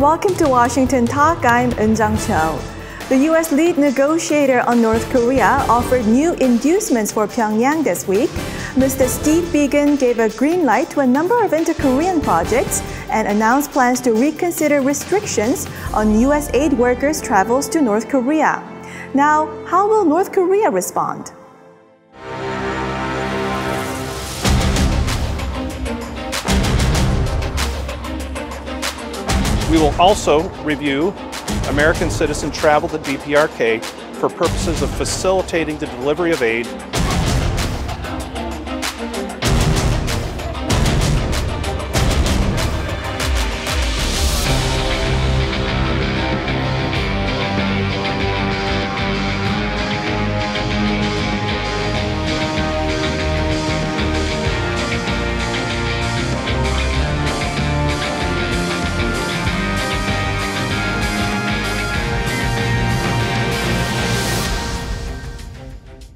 welcome to Washington Talk. I'm Eun-jung Cho. The U.S. lead negotiator on North Korea offered new inducements for Pyongyang this week. Mr. Steve Biegun gave a green light to a number of inter-Korean projects and announced plans to reconsider restrictions on U.S. aid workers' travels to North Korea. Now, how will North Korea respond? We will also review American citizen travel to DPRK for purposes of facilitating the delivery of aid.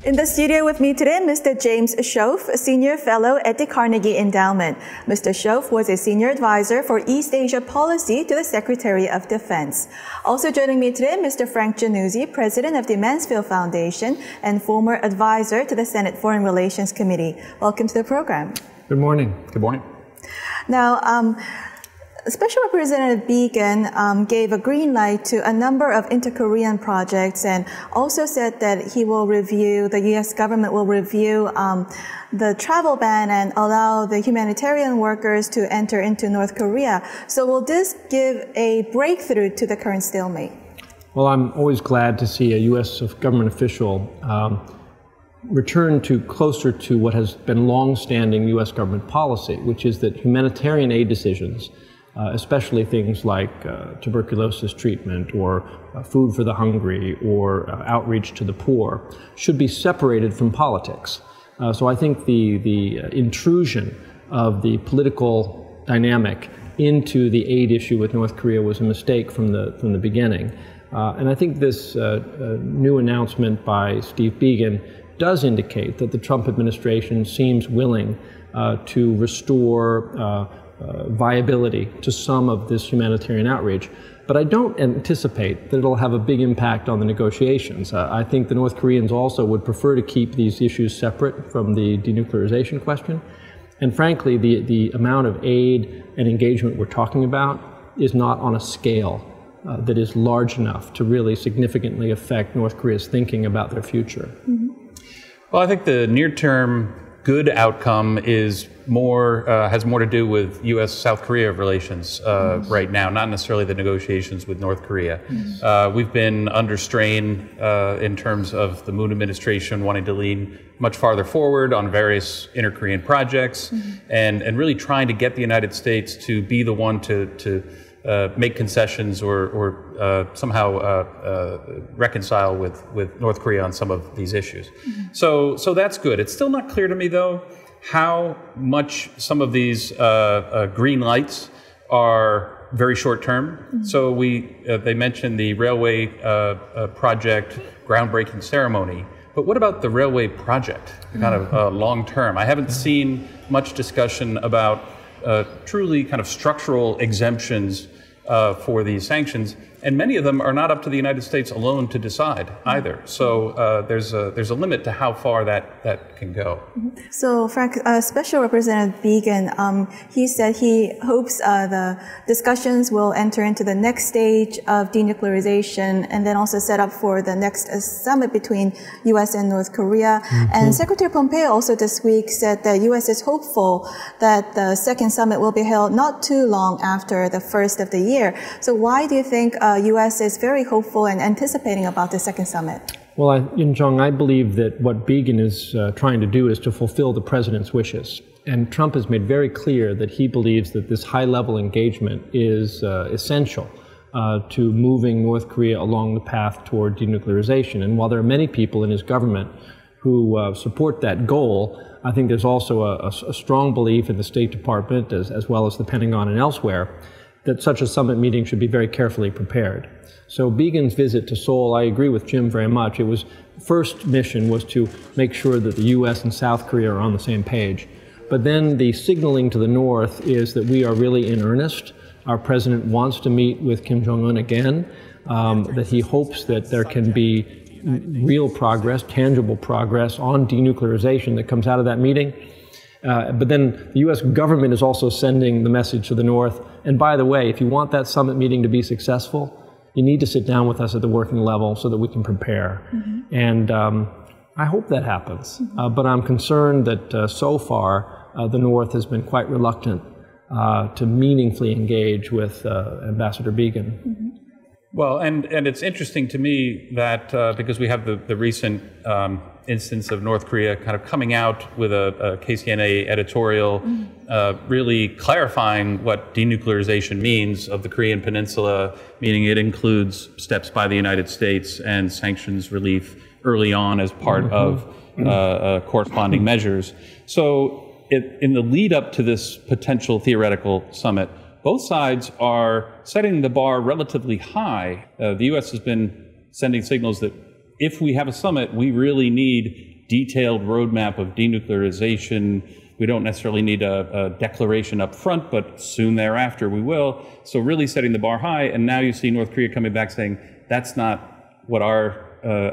In the studio with me today, Mr. James Schoff, a senior fellow at the Carnegie Endowment. Mr. Schoff was a senior advisor for East Asia policy to the Secretary of Defense. Also joining me today, Mr. Frank Jannuzi, president of the Mansfield Foundation and former advisor to the Senate Foreign Relations Committee. Welcome to the program. Good morning. Good morning. Now, Special Representative Biegun gave a green light to a number of inter-Korean projects and also said that he will review, the U.S. government will review the travel ban and allow the humanitarian workers to enter into North Korea. So will this give a breakthrough to the current stalemate? Well, I'm always glad to see a U.S. government official return to closer to what has been long-standing U.S. government policy, which is that humanitarian aid decisions, especially things like tuberculosis treatment or food for the hungry or outreach to the poor, should be separated from politics. So I think the intrusion of the political dynamic into the aid issue with North Korea was a mistake from the beginning. And I think this new announcement by Steve Biegun does indicate that the Trump administration seems willing to restore viability to some of this humanitarian outreach. But I don't anticipate that it'll have a big impact on the negotiations. I think the North Koreans also would prefer to keep these issues separate from the denuclearization question. And frankly, the amount of aid and engagement we're talking about is not on a scale that is large enough to really significantly affect North Korea's thinking about their future. Mm-hmm. Well, I think the near-term good outcome is has more to do with U.S.-South Korea relations right now, not necessarily the negotiations with North Korea. We've been under strain in terms of the Moon administration wanting to lean much farther forward on various inter-Korean projects and really trying to get the United States to be the one to make concessions or somehow reconcile with North Korea on some of these issues. So that's good. It's still not clear to me, though, how much some of these green lights are very short term. So they mentioned the railway project groundbreaking ceremony. But what about the railway project, kind of long term? I haven't seen much discussion about truly kind of structural exemptions for these sanctions, and many of them are not up to the United States alone to decide either. So there's a limit to how far that can go. So, Frank, Special Representative Biegun, he said he hopes the discussions will enter into the next stage of denuclearization and then also set up for the next summit between U.S. and North Korea. And Secretary Pompeo also this week said that U.S. is hopeful that the second summit will be held not too long after the first of the year. So why do you think U.S. is very hopeful and anticipating about the second summit? Well, Eun-jung, I believe that what Biegun is trying to do is to fulfill the president's wishes. And Trump has made very clear that he believes that this high-level engagement is essential to moving North Korea along the path toward denuclearization. And while there are many people in his government who support that goal, I think there's also a strong belief in the State Department, as well as the Pentagon and elsewhere, that such a summit meeting should be very carefully prepared. So Biegun's visit to Seoul, I agree with Jim very much. It was, first mission was to make sure that the U.S. and South Korea are on the same page. But then the signaling to the North is that we are really in earnest our president wants to meet with Kim Jong-un again, that he hopes that there can be real progress, tangible progress on denuclearization that comes out of that meeting. But then the U.S. government is also sending the message to the North. And by the way, if you want that summit meeting to be successful, you need to sit down with us at the working level so that we can prepare. And I hope that happens. But I'm concerned that so far the North has been quite reluctant to meaningfully engage with Ambassador Began. Well, and it's interesting to me that because we have the recent instance of North Korea kind of coming out with a KCNA editorial really clarifying what denuclearization means of the Korean Peninsula, meaning it includes steps by the United States and sanctions relief early on as part of corresponding measures. So in the lead up to this potential theoretical summit, both sides are setting the bar relatively high. The U.S. has been sending signals that if we have a summit, we really need detailed roadmap of denuclearization. We don't necessarily need a declaration up front, but soon thereafter we will. So really setting the bar high. And now you see North Korea coming back saying, that's not what our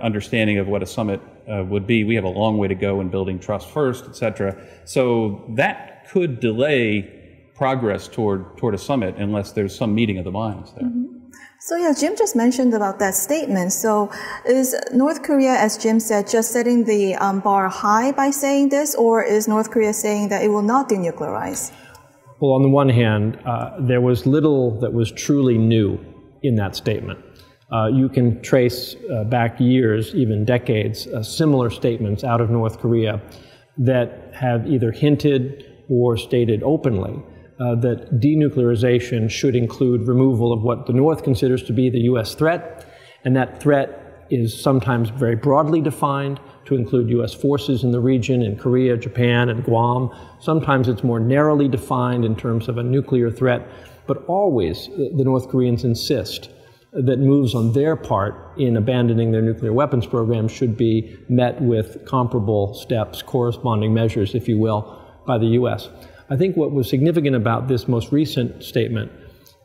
understanding of what a summit would be. We have a long way to go in building trust first, et cetera. So that could delay progress toward a summit unless there's some meeting of the minds there. So yeah, Jim just mentioned about that statement. So is North Korea, as Jim said, just setting the bar high by saying this, or is North Korea saying that it will not denuclearize? Well, on the one hand, there was little that was truly new in that statement. You can trace back years, even decades, similar statements out of North Korea that have either hinted or stated openly that denuclearization should include removal of what the North considers to be the U.S. threat, and that threat is sometimes very broadly defined to include U.S. forces in the region, in Korea, Japan, and Guam. Sometimes it's more narrowly defined in terms of a nuclear threat, but always the North Koreans insist that moves on their part in abandoning their nuclear weapons program should be met with comparable steps, corresponding measures, if you will, by the U.S. I think what was significant about this most recent statement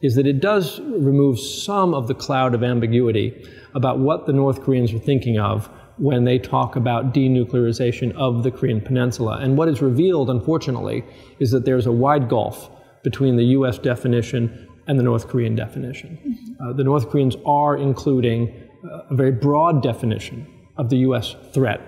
is that it does remove some of the cloud of ambiguity about what the North Koreans are thinking of when they talk about denuclearization of the Korean Peninsula. And what is revealed, unfortunately, is that there's a wide gulf between the U.S. definition and the North Korean definition. The North Koreans are including a very broad definition of the U.S. threat.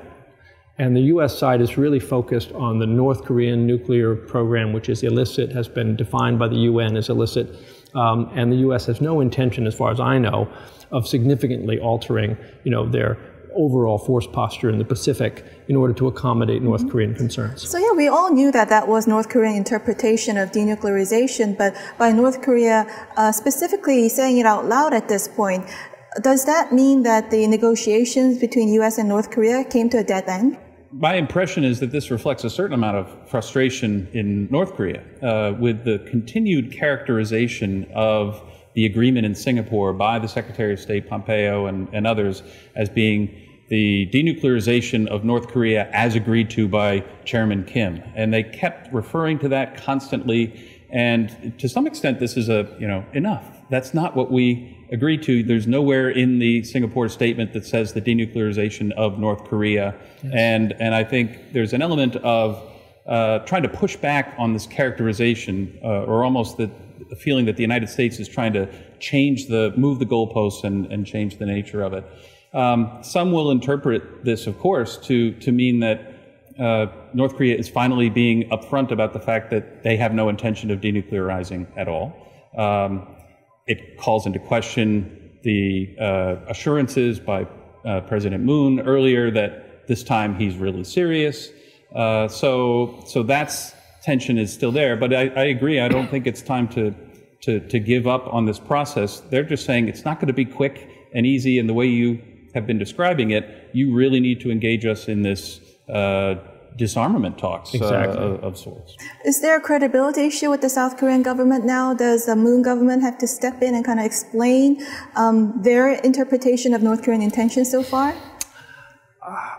And the U.S. side is really focused on the North Korean nuclear program, which is illicit, has been defined by the UN as illicit. And the U.S. has no intention, as far as I know, of significantly altering, their overall force posture in the Pacific in order to accommodate North Korean concerns. So yeah, we all knew that that was North Korean interpretation of denuclearization, but by North Korea specifically saying it out loud at this point, does that mean that the negotiations between U.S. and North Korea came to a dead end? My impression is that this reflects a certain amount of frustration in North Korea with the continued characterization of the agreement in Singapore by the Secretary of State Pompeo and others as being the denuclearization of North Korea as agreed to by Chairman Kim. And they kept referring to that constantly. And to some extent, this is enough. That's not what we agreed to. There's nowhere in the Singapore statement that says the denuclearization of North Korea. Yes. And I think there's an element of trying to push back on this characterization or almost the feeling that the United States is trying to move the goalposts and change the nature of it. Some will interpret this, of course, to mean that North Korea is finally being upfront about the fact that they have no intention of denuclearizing at all. It calls into question the assurances by President Moon earlier that this time he's really serious. So that's tension is still there. But I agree. I don't think it's time to give up on this process. They're just saying it's not going to be quick and easy. And the way you have been describing it, you really need to engage us in this disarmament talks of sorts. Is there a credibility issue with the South Korean government now? Does the Moon government have to step in and kind of explain their interpretation of North Korean intentions so far?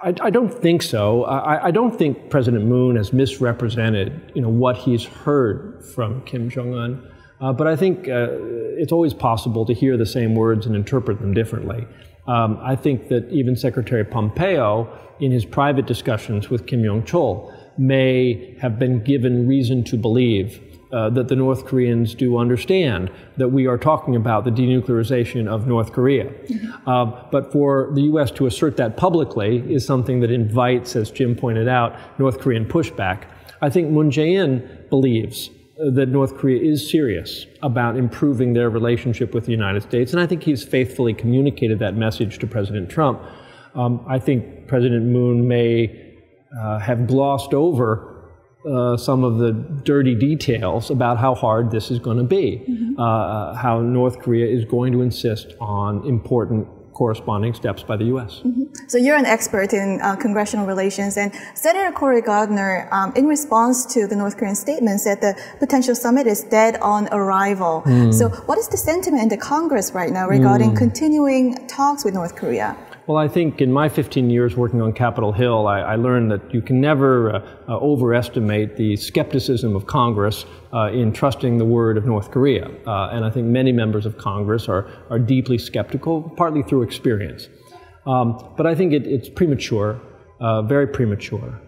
I don't think so. I don't think President Moon has misrepresented, what he's heard from Kim Jong-un. But I think it's always possible to hear the same words and interpret them differently. I think that even Secretary Pompeo, in his private discussions with Kim Yong-chol, may have been given reason to believe that the North Koreans do understand that we are talking about the denuclearization of North Korea. But for the U.S. to assert that publicly is something that invites, as Jim pointed out, North Korean pushback. I think Moon Jae-in believes that North Korea is serious about improving their relationship with the United States, and I think he's faithfully communicated that message to President Trump. I think President Moon may have glossed over some of the dirty details about how hard this is going to be, how North Korea is going to insist on important corresponding steps by the U.S. So you're an expert in congressional relations, and Senator Cory Gardner, in response to the North Korean statement, said the potential summit is dead on arrival. So what is the sentiment in the Congress right now regarding continuing talks with North Korea? Well, I think in my 15 years working on Capitol Hill, I learned that you can never overestimate the skepticism of Congress in trusting the word of North Korea. And I think many members of Congress are deeply skeptical, partly through experience. But I think it's premature, very premature,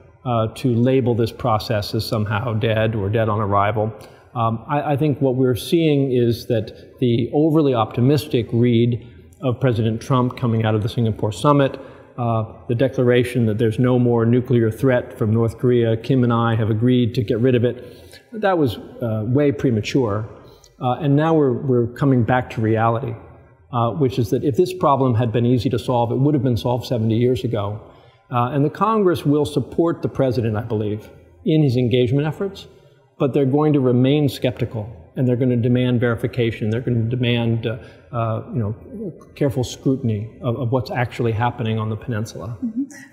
to label this process as somehow dead or dead on arrival. I think what we're seeing is that the overly optimistic read of President Trump coming out of the Singapore summit, the declaration that there's no more nuclear threat from North Korea, Kim and I have agreed to get rid of it, that was way premature. And now we're coming back to reality, which is that if this problem had been easy to solve, it would have been solved 70 years ago. And the Congress will support the president, I believe, in his engagement efforts, but they're going to remain skeptical. And they're going to demand verification. They're going to demand, careful scrutiny of what's actually happening on the peninsula.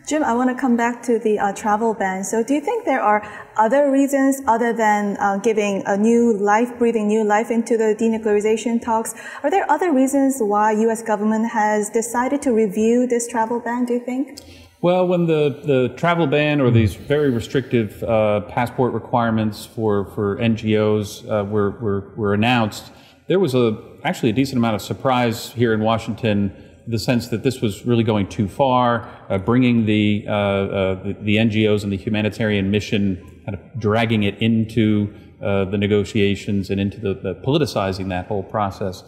Jim, I want to come back to the travel ban. So do you think there are other reasons other than giving a new life, breathing new life into the denuclearization talks? Are there other reasons why U.S. government has decided to review this travel ban, do you think? Well, when the travel ban or these very restrictive passport requirements for NGOs were announced, there was actually a decent amount of surprise here in Washington, the sense that this was really going too far, bringing the NGOs and the humanitarian mission, kind of dragging it into the negotiations and into the politicizing that whole process.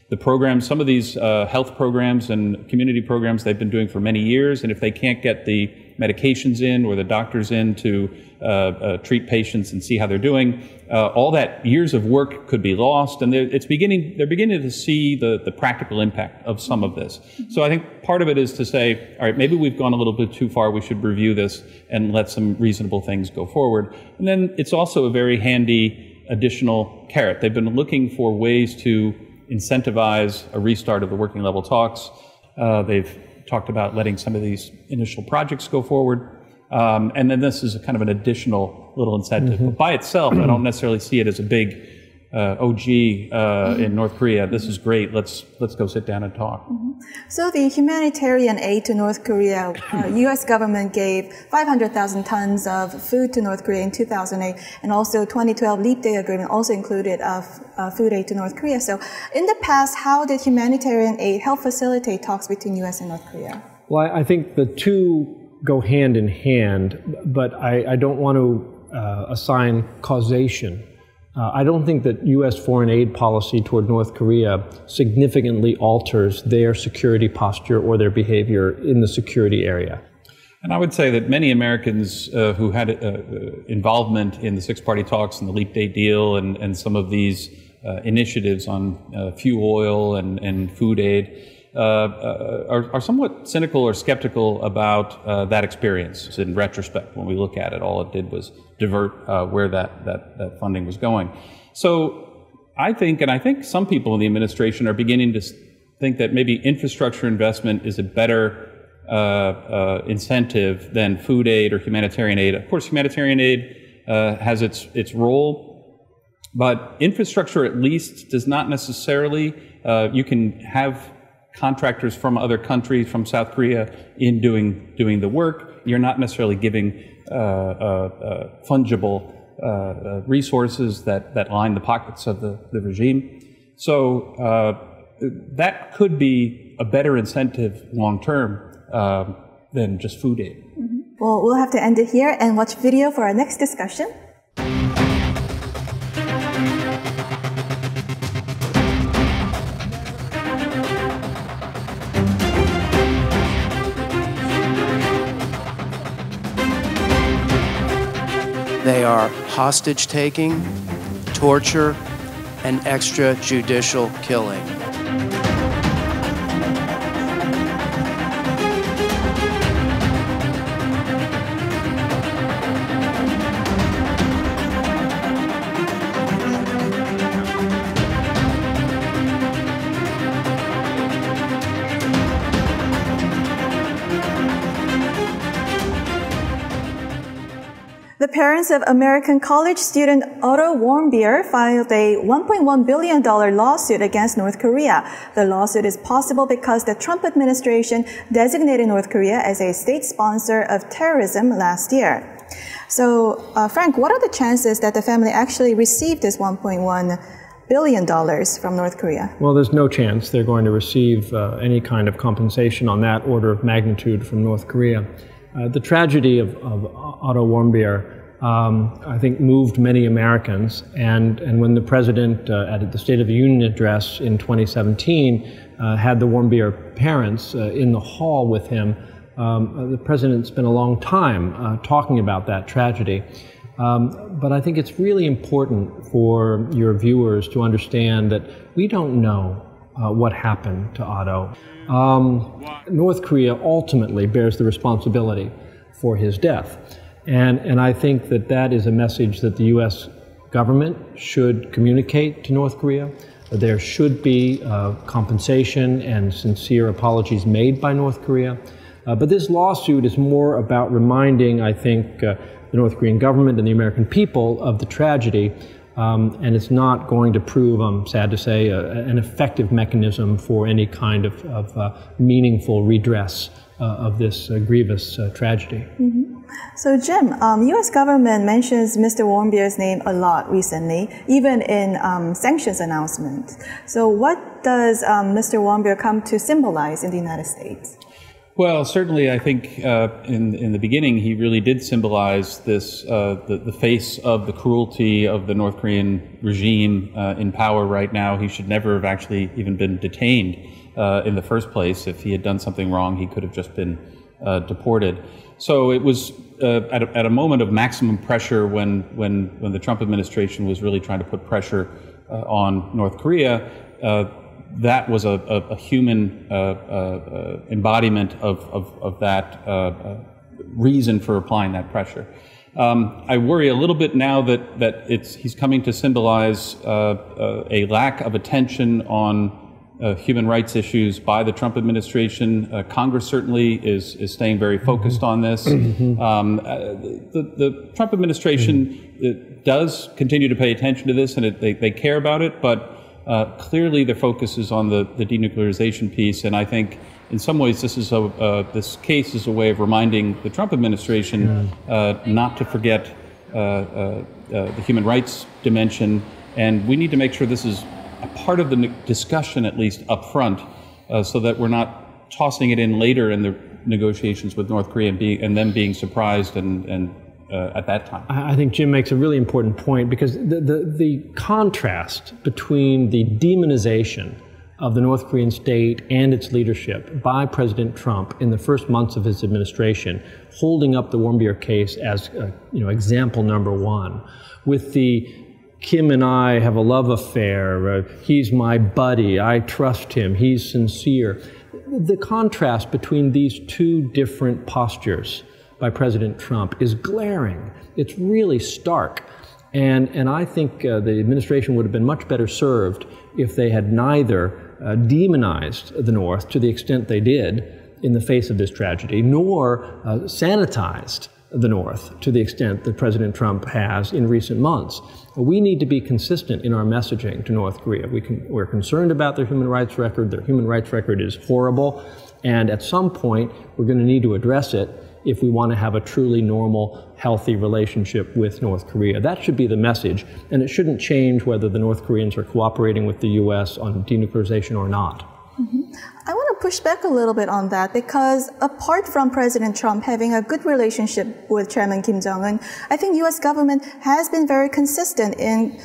The programs, some of these health programs and community programs they've been doing for many years, and if they can't get the medications in or the doctors in to treat patients and see how they're doing, all that years of work could be lost, and they're beginning to see the practical impact of some of this. So I think part of it is to say, all right, maybe we've gone a little bit too far, we should review this and let some reasonable things go forward. And then it's also a very handy additional carrot. They've been looking for ways to incentivize a restart of the working level talks. They've talked about letting some of these initial projects go forward. And then this is a kind of an additional little incentive. But by itself, I don't necessarily see it as a big, in North Korea, this is great, let's go sit down and talk. So the humanitarian aid to North Korea, U.S. government gave 500,000 tons of food to North Korea in 2008, and also 2012 Leap Day Agreement also included food aid to North Korea. So in the past, how did humanitarian aid help facilitate talks between U.S. and North Korea? Well, I think the two go hand in hand, but I don't want to assign causation. I don't think that U.S. foreign aid policy toward North Korea significantly alters their security posture or their behavior in the security area. And I would say that many Americans who had involvement in the six-party talks and the Leap Day deal and some of these initiatives on fuel oil and food aid are somewhat cynical or skeptical about that experience. In retrospect, when we look at it, all it did was divert where that funding was going. So I think, and I think some people in the administration are beginning to think that maybe infrastructure investment is a better incentive than food aid or humanitarian aid. Of course, humanitarian aid has its role, but infrastructure at least does not necessarily, you can have contractors from other countries, from South Korea, in doing the work. You're not necessarily giving fungible resources that line the pockets of the regime. So that could be a better incentive long-term than just food aid. Mm-hmm. Well, we'll have to end it here and watch video for our next discussion. They are hostage-taking, torture, and extrajudicial killing. The parents of American college student Otto Warmbier filed a $1.1 billion lawsuit against North Korea. The lawsuit is possible because the Trump administration designated North Korea as a state sponsor of terrorism last year. So, Frank, what are the chances that the family actually received this $1.1 billion from North Korea? Well, there's no chance they're going to receive any kind of compensation on that order of magnitude from North Korea. The tragedy of Otto Warmbier, I think, moved many Americans. And when the president, at the State of the Union address in 2017, had the Warmbier parents in the hall with him, the president spent a long time talking about that tragedy. But I think it's really important for your viewers to understand that we don't know what happened to Otto. North Korea ultimately bears the responsibility for his death. And I think that that is a message that the U.S. government should communicate to North Korea. There should be compensation and sincere apologies made by North Korea. But this lawsuit is more about reminding, I think, the North Korean government and the American people of the tragedy. And it's not going to prove, I'm sad to say, an effective mechanism for any kind of meaningful redress of this grievous tragedy. Mm-hmm. So, Jim, U.S. government mentions Mr. Warmbier's name a lot recently, even in sanctions announcements. So what does Mr. Warmbier come to symbolize in the United States? Well, certainly, I think in the beginning he really did symbolize this the face of the cruelty of the North Korean regime in power right now. He should never have actually even been detained in the first place. If he had done something wrong, he could have just been deported. So it was at a moment of maximum pressure when the Trump administration was really trying to put pressure on North Korea. That was a human embodiment of that reason for applying that pressure. I worry a little bit now that he's coming to symbolize a lack of attention on human rights issues by the Trump administration. Congress certainly is staying very focused on this. The Trump administration does continue to pay attention to this, and they care about it, but clearly the focus is on the denuclearization piece, and I think in some ways this case is a way of reminding the Trump administration not to forget the human rights dimension, and we need to make sure this is a part of the discussion, at least up front, so that we're not tossing it in later in the negotiations with North Korea and then being surprised and at that time. I think Jim makes a really important point, because the contrast between the demonization of the North Korean state and its leadership by President Trump in the first months of his administration, holding up the Warmbier case as example number one, with the Kim and I have a love affair, he's my buddy, I trust him, he's sincere. The contrast between these two different postures by President Trump is glaring. It's really stark. And I think the administration would have been much better served if they had neither demonized the North to the extent they did in the face of this tragedy, nor sanitized the North to the extent that President Trump has in recent months. We need to be consistent in our messaging to North Korea. We're concerned about their human rights record. Their human rights record is horrible, and at some point we're going to need to address it if we want to have a truly normal, healthy relationship with North Korea. That should be the message, and it shouldn't change whether the North Koreans are cooperating with the U.S. on denuclearization or not. I want to push back a little bit on that because apart from President Trump having a good relationship with Chairman Kim Jong-un, I think U.S. government has been very consistent in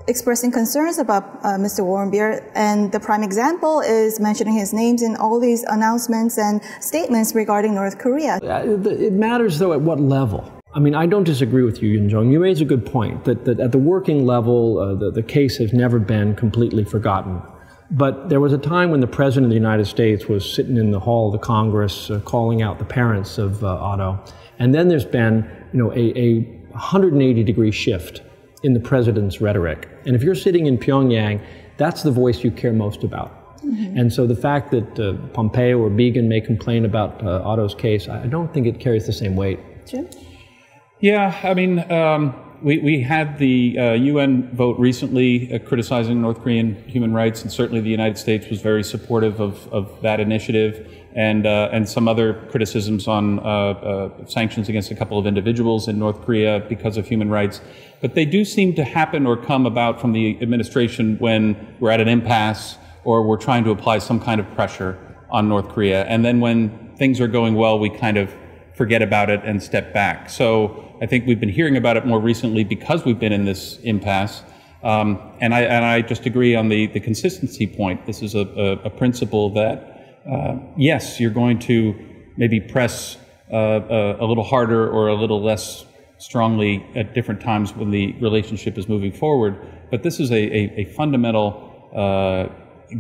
expressing concerns about Mr. Warmbier, and the prime example is mentioning his names in all these announcements and statements regarding North Korea. It matters, though, at what level. I mean, I don't disagree with you, Yoon Jong. You raise a good point that at the working level, the case has never been completely forgotten. But there was a time when the President of the United States was sitting in the hall of the Congress calling out the parents of Otto. And then there's been, a 180-degree shift in the President's rhetoric. And if you're sitting in Pyongyang, that's the voice you care most about. And so the fact that Pompeo or Biegun may complain about Otto's case, I don't think it carries the same weight. Jim? Yeah, I mean, we had the UN vote recently criticizing North Korean human rights, and certainly the United States was very supportive of that initiative, and some other criticisms on sanctions against a couple of individuals in North Korea because of human rights. But they do seem to happen or come about from the administration when we're at an impasse or we're trying to apply some kind of pressure on North Korea. And then when things are going well, we kind of forget about it and step back. So I think we've been hearing about it more recently because we've been in this impasse. And I just agree on the consistency point. This is a principle that, yes, you're going to maybe press a little harder or a little less strongly at different times when the relationship is moving forward. But this is a fundamental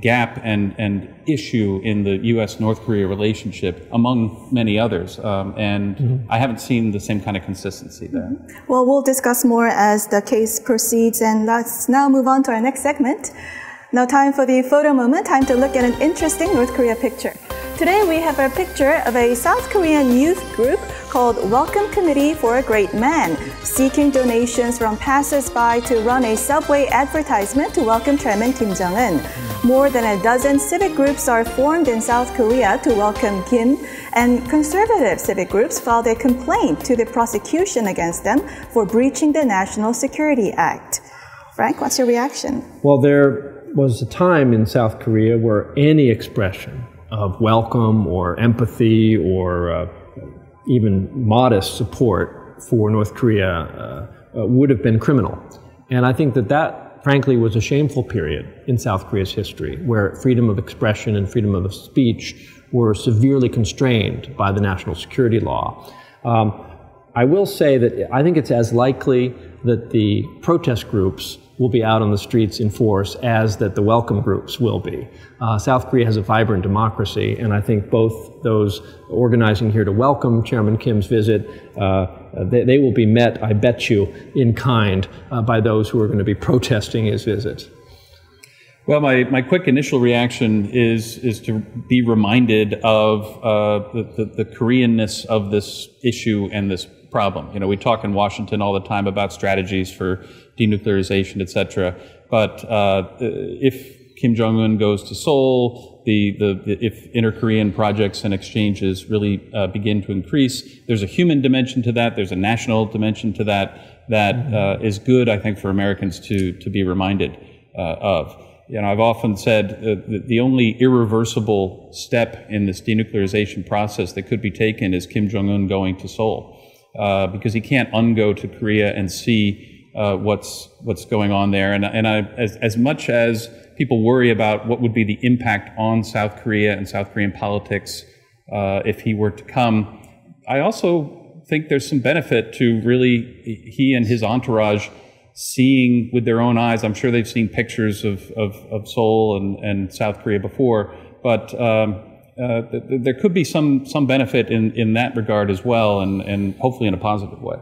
gap and issue in the U.S.-North Korea relationship, among many others. I haven't seen the same kind of consistency there. Well, we'll discuss more as the case proceeds, and let's now move on to our next segment. Now time for the photo moment, time to look at an interesting North Korea picture. Today we have a picture of a South Korean youth group called Welcome Committee for a Great Man, seeking donations from passers-by to run a subway advertisement to welcome Chairman Kim Jong-un. More than a dozen civic groups are formed in South Korea to welcome Kim, and conservative civic groups filed a complaint to the prosecution against them for breaching the National Security Act. Frank, what's your reaction? Well, there was a time in South Korea where any expression of welcome or empathy or even modest support for North Korea would have been criminal. And I think that frankly was a shameful period in South Korea's history where freedom of expression and freedom of speech were severely constrained by the national security law. I will say that I think it's as likely that the protest groups will be out on the streets in force as that the welcome groups will be. South Korea has a vibrant democracy, and I think both those organizing here to welcome Chairman Kim's visit, they will be met, I bet you, in kind by those who are going to be protesting his visit. Well, my quick initial reaction is to be reminded of the Koreanness of this issue and this problem. You know, we talk in Washington all the time about strategies for denuclearization, etc. But if Kim Jong-un goes to Seoul, if inter-Korean projects and exchanges really begin to increase, there's a human dimension to that. There's a national dimension to that is good, I think, for Americans to be reminded of. You know, I've often said the only irreversible step in this denuclearization process that could be taken is Kim Jong-un going to Seoul, because he can't ungo to Korea and see what's going on there. And as much as people worry about what would be the impact on South Korea and South Korean politics if he were to come, I also think there's some benefit to really he and his entourage seeing with their own eyes. I'm sure they've seen pictures of Seoul and South Korea before, but there could be some benefit in that regard as well, and hopefully in a positive way.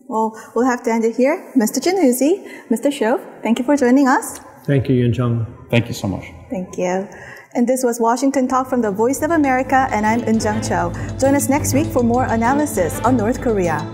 Well, we'll have to end it here. Mr. Jannuzi, Mr. Schoff, thank you for joining us. Thank you, Yoon Jung. Thank you so much. Thank you. And this was Washington Talk from the Voice of America, and I'm Eun Jung Cho. Join us next week for more analysis on North Korea.